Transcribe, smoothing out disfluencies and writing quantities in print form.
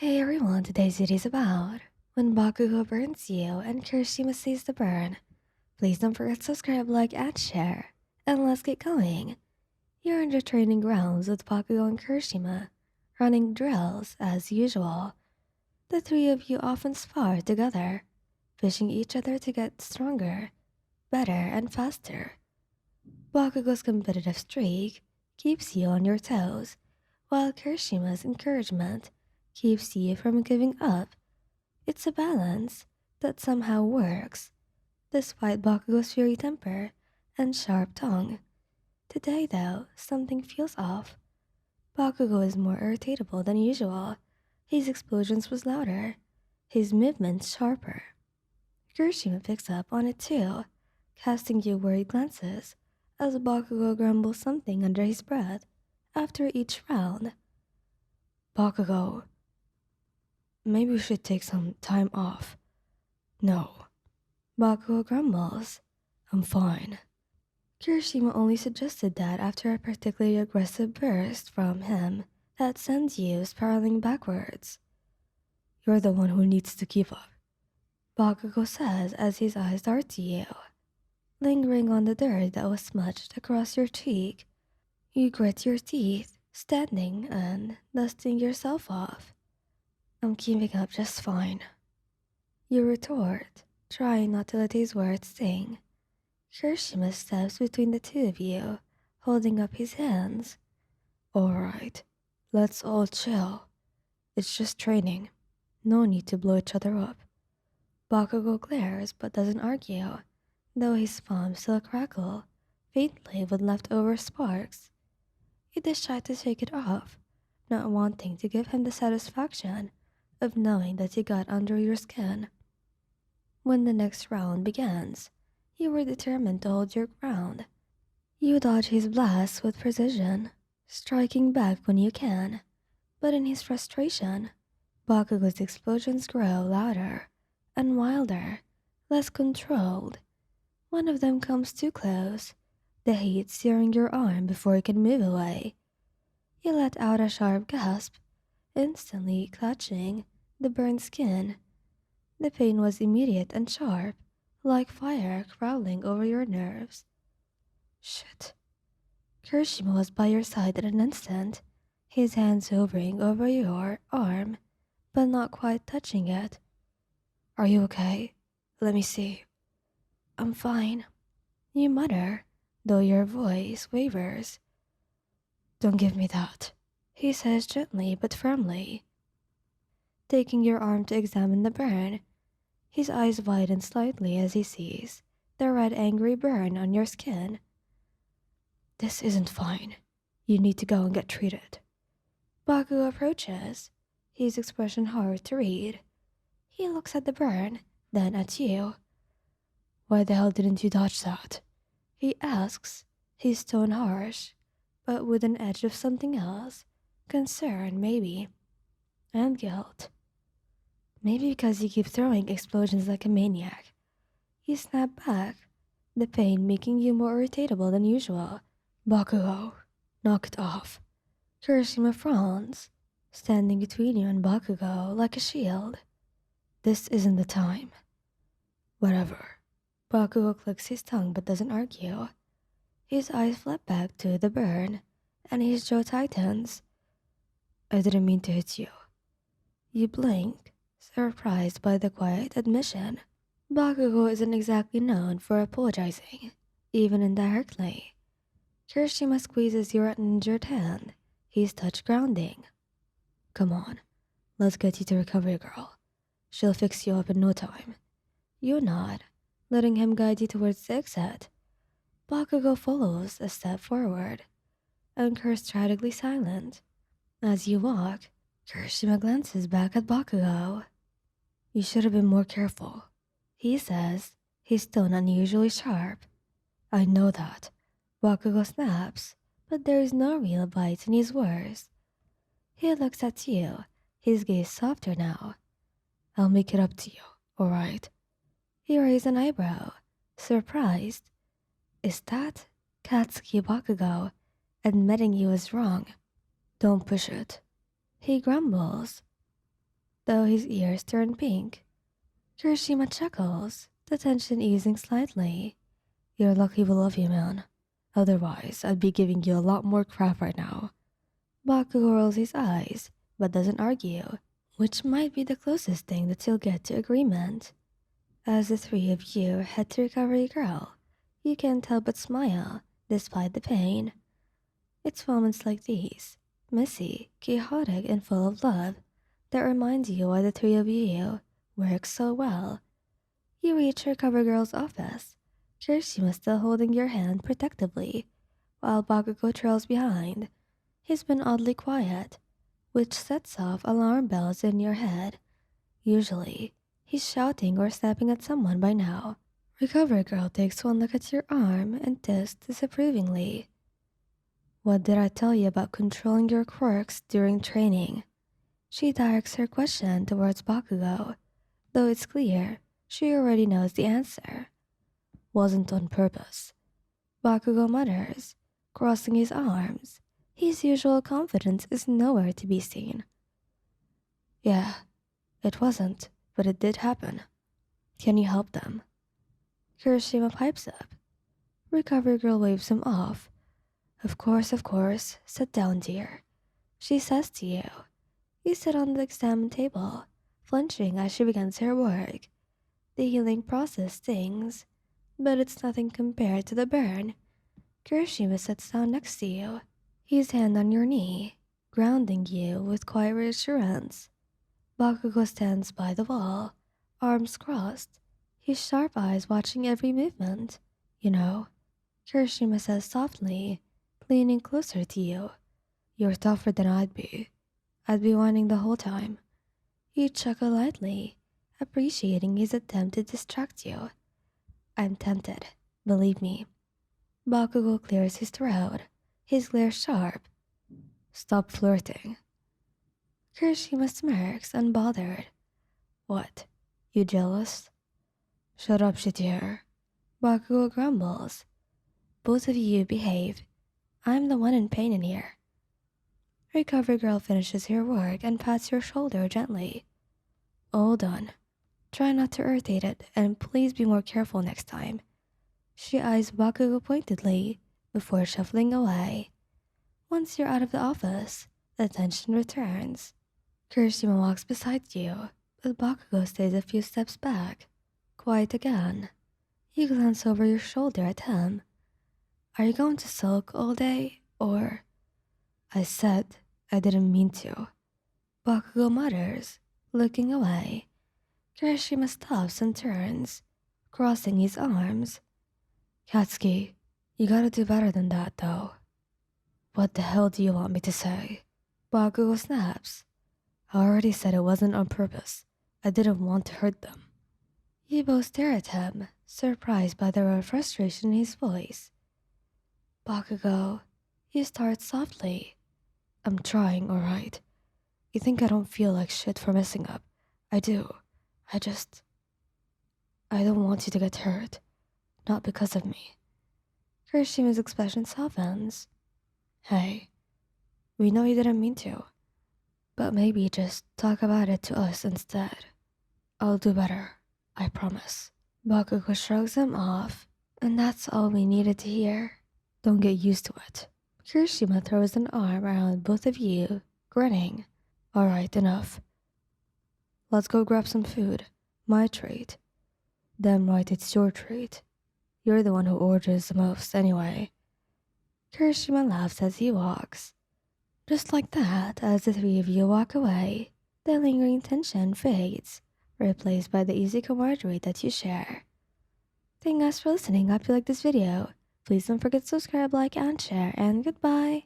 Hey everyone, today's video is about when Bakugou burns you and Kirishima sees the burn. Please don't forget to subscribe, like, and share. And let's get going. You're in the training grounds with Bakugou and Kirishima, running drills as usual. The three of you often spar together, pushing each other to get stronger, better, and faster. Bakugou's competitive streak keeps you on your toes, while Kirishima's encouragement keeps you from giving up. It's a balance that somehow works, despite Bakugou's fiery temper and sharp tongue. Today, though, something feels off. Bakugou is more irritable than usual. His explosions was louder, his movements sharper. Kirishima picks up on it too, casting you worried glances as Bakugou grumbles something under his breath after each round. Bakugou, maybe we should take some time off. No. Bakugou grumbles. I'm fine. Kirishima only suggested that after a particularly aggressive burst from him that sends you spiraling backwards. You're the one who needs to keep up, Bakugou says as his eyes dart to you, lingering on the dirt that was smudged across your cheek. You grit your teeth, standing and dusting yourself off. I'm keeping up just fine. You retort, trying not to let his words sting. Kirishima steps between the two of you, holding up his hands. Alright, let's all chill. It's just training. No need to blow each other up. Bakugou glares but doesn't argue, though his palms still crackle, faintly with leftover sparks. He is shy to take it off, not wanting to give him the satisfaction of knowing that he got under your skin. When the next round begins, you were determined to hold your ground. You dodge his blasts with precision, striking back when you can, but in his frustration, Bakugou's explosions grow louder and wilder, less controlled. One of them comes too close, the heat searing your arm before you can move away. You let out a sharp gasp, instantly clutching the burned skin. The pain was immediate and sharp, like fire crawling over your nerves. Shit. Kirishima was by your side in an instant, his hands hovering over your arm, but not quite touching it. Are you okay? Let me see. I'm fine. You mutter, though your voice wavers. Don't give me that, he says gently but firmly, taking your arm to examine the burn. His eyes widen slightly as he sees the red angry burn on your skin. This isn't fine. You need to go and get treated. Bakugou approaches, his expression hard to read. He looks at the burn, then at you. Why the hell didn't you dodge that? He asks, his tone harsh, but with an edge of something else. Concern, maybe. And guilt. Maybe because you keep throwing explosions like a maniac. You snap back, the pain making you more irritable than usual. Bakugou, knock it off. Kirishima frowns, standing between you and Bakugou like a shield. This isn't the time. Whatever. Bakugou clicks his tongue but doesn't argue. His eyes flip back to the burn, and his jaw tightens. I didn't mean to hit you. You blink, surprised by the quiet admission. Bakugou isn't exactly known for apologizing, even indirectly. Kirishima squeezes your injured hand, his touch grounding. Come on, let's get you to recovery, girl. She'll fix you up in no time. You nod, letting him guide you towards the exit. Bakugou follows a step forward, Anchor's tragically silent. As you walk, Kirishima glances back at Bakugou. You should have been more careful, he says, his tone unusually sharp. I know that. Bakugou snaps, but there is no real bite in his words. He looks at you, his gaze softer now. I'll make it up to you, alright? He raised an eyebrow, surprised. Is that Katsuki Bakugou admitting he was wrong? Don't push it. He grumbles. though his ears turn pink. Kirishima chuckles, the tension easing slightly. You're lucky we love you, man. Otherwise, I'd be giving you a lot more crap right now. Bakugou rolls his eyes, but doesn't argue, which might be the closest thing that you'll get to agreement. As the three of you head to Recovery Girl, you can't help but smile, despite the pain. It's moments like these, messy, chaotic, and full of love, that remind you why the three of you work so well. You reach Recovery Girl's office, Kirishima still holding your hand protectively, while Bakugou trails behind. He's been oddly quiet, which sets off alarm bells in your head. Usually, he's shouting or snapping at someone by now. Recovery Girl takes one look at your arm and tips disapprovingly. What did I tell you about controlling your quirks during training? She directs her question towards Bakugou, though it's clear she already knows the answer. Wasn't on purpose. Bakugou mutters, crossing his arms. His usual confidence is nowhere to be seen. Yeah, it wasn't, but it did happen. Can you help them? Kirishima pipes up. Recovery Girl waves him off. Of course, sit down, dear. She says to you. You sit on the exam table, flinching as she begins her work. The healing process stings, but it's nothing compared to the burn. Kirishima sits down next to you, his hand on your knee, grounding you with quiet reassurance. Bakugou stands by the wall, arms crossed, his sharp eyes watching every movement. You know, Kirishima says softly, leaning closer to you. You're tougher than I'd be. I'd be whining the whole time. You chuckle lightly, appreciating his attempt to distract you. I'm tempted, believe me. Bakugou clears his throat, his glare sharp. Stop flirting. Kirishima smirks, unbothered. What? You jealous? Shut up, shittier. Bakugou grumbles. Both of you behave. I'm the one in pain in here. Recovery Girl finishes her work and pats your shoulder gently. All done. Try not to irritate it, and please be more careful next time. She eyes Bakugou pointedly before shuffling away. Once you're out of the office, the tension returns. Kirishima walks beside you, but Bakugou stays a few steps back. Quiet again. You glance over your shoulder at him. Are you going to sulk all day, or... I said I didn't mean to. Bakugou mutters, looking away. Kirishima stops and turns, crossing his arms. Katsuki, you gotta do better than that, though. What the hell do you want me to say? Bakugou snaps. I already said it wasn't on purpose. I didn't want to hurt them. You both stare at him, surprised by the raw frustration in his voice. Bakugou, you start softly. I'm trying, alright. You think I don't feel like shit for messing up? I do. I don't want you to get hurt. Not because of me. Kirishima's expression softens. Hey, we know you didn't mean to. But maybe just talk about it to us instead. I'll do better, I promise. Bakugou shrugs him off, and that's all we needed to hear. Don't get used to it. Kirishima throws an arm around both of you, grinning. Alright, enough. Let's go grab some food. My treat. Damn right, it's your treat. You're the one who orders the most anyway. Kirishima laughs as he walks. Just like that, as the three of you walk away, the lingering tension fades, replaced by the easy camaraderie that you share. Thank you guys for listening. Hope you like this video. Please don't forget to subscribe, like, and share, and goodbye.